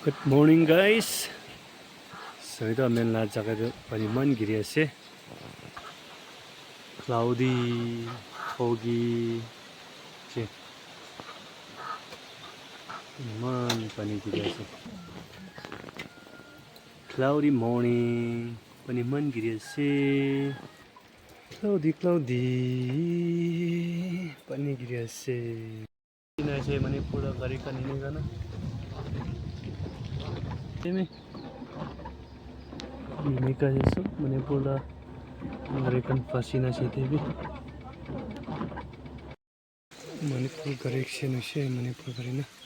Good morning guys. So ito amin lahat sa paniman giri ase. Cloudy, foggy. Che. Man pani giri ase. Cloudy morning. Paniman giri ase. Cloudy. Pani giri ase. Ina ase mani pura gari kanine kana. Teme. Ini kasi so mani pura American fascina si TV. Manipur correction है मणिपुर करीना